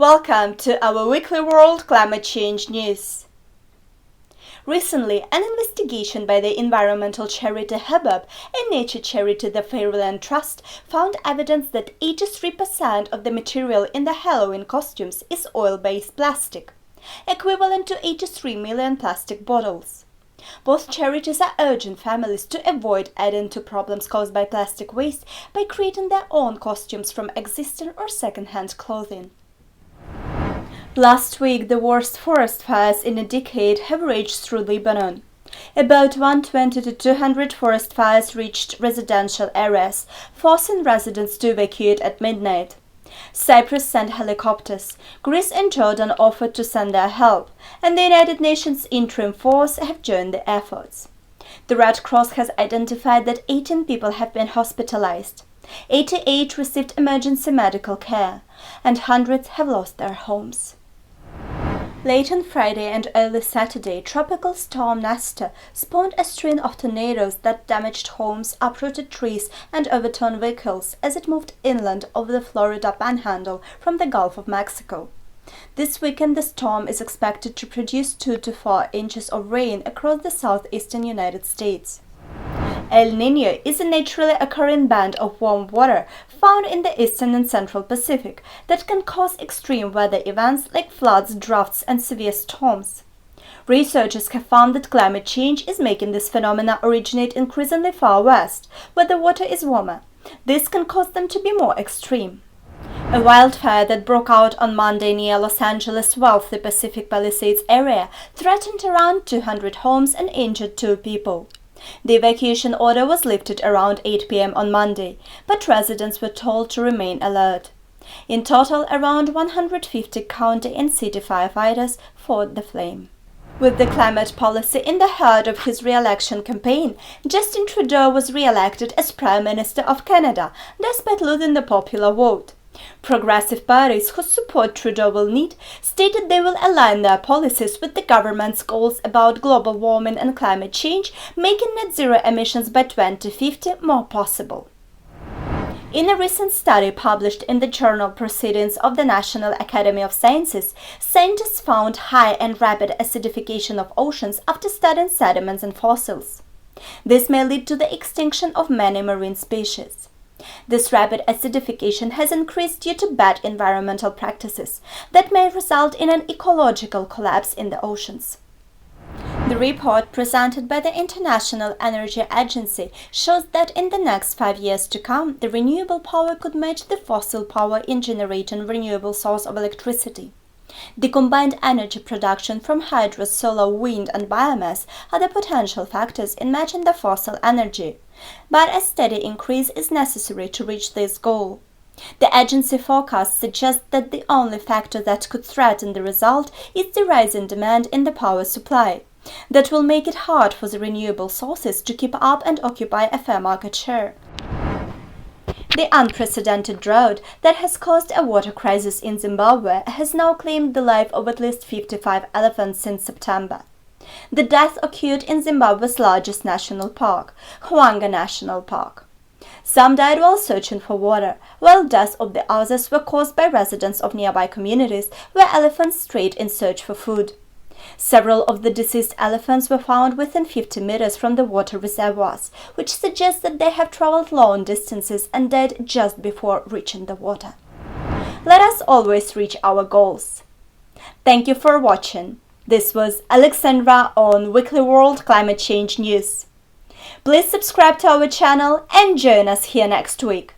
Welcome to our weekly World Climate Change News. Recently, an investigation by the environmental charity Hubbub and nature charity the Fairyland Trust found evidence that 83% of the material in the Halloween costumes is oil-based plastic, equivalent to 83 million plastic bottles. Both charities are urging families to avoid adding to problems caused by plastic waste by creating their own costumes from existing or second-hand clothing. Last week, the worst forest fires in a decade have raged through Lebanon. About 120 to 200 forest fires reached residential areas, forcing residents to evacuate at midnight. Cyprus sent helicopters, Greece and Jordan offered to send their help, and the United Nations Interim Force have joined the efforts. The Red Cross has identified that 18 people have been hospitalized. 88 received emergency medical care, and hundreds have lost their homes. Late on Friday and early Saturday, tropical storm Nestor spawned a string of tornadoes that damaged homes, uprooted trees, and overturned vehicles as it moved inland over the Florida Panhandle from the Gulf of Mexico. This weekend, the storm is expected to produce 2 to 4 inches of rain across the southeastern United States. El Niño is a naturally occurring band of warm water found in the eastern and central Pacific that can cause extreme weather events like floods, droughts, and severe storms. Researchers have found that climate change is making this phenomena originate increasingly far west, where the water is warmer. This can cause them to be more extreme. A wildfire that broke out on Monday near Los Angeles' wealthy Pacific Palisades area threatened around 200 homes and injured 2 people. The evacuation order was lifted around 8 p.m. on Monday, but residents were told to remain alert. In total, around 150 county and city firefighters fought the flame. With the climate policy in the heart of his re-election campaign, Justin Trudeau was re-elected as Prime Minister of Canada, despite losing the popular vote. Progressive parties who support Trudeau will need stated they will align their policies with the government's goals about global warming and climate change, making net zero emissions by 2050 more possible. In a recent study published in the journal Proceedings of the National Academy of Sciences, scientists found high and rapid acidification of oceans after studying sediments and fossils. This may lead to the extinction of many marine species. This rapid acidification has increased due to bad environmental practices that may result in an ecological collapse in the oceans. The report presented by the International Energy Agency shows that in the next 5 years to come, the renewable power could match the fossil power in generating renewable source of electricity. The combined energy production from hydro, solar, wind, and biomass are the potential factors in matching the fossil energy, but a steady increase is necessary to reach this goal. The agency forecast suggests that the only factor that could threaten the result is the rising demand in the power supply. That will make it hard for the renewable sources to keep up and occupy a fair market share. The unprecedented drought that has caused a water crisis in Zimbabwe has now claimed the life of at least 55 elephants since September. The death occurred in Zimbabwe's largest national park, Hwanga National Park. Some died while searching for water, while deaths of the others were caused by residents of nearby communities where elephants strayed in search for food. Several of the deceased elephants were found within 50 meters from the water reservoirs, which suggests that they have traveled long distances and died just before reaching the water. Let us always reach our goals. Thank you for watching. This was Alexandra on Weekly World Climate Change News. Please subscribe to our channel and join us here next week.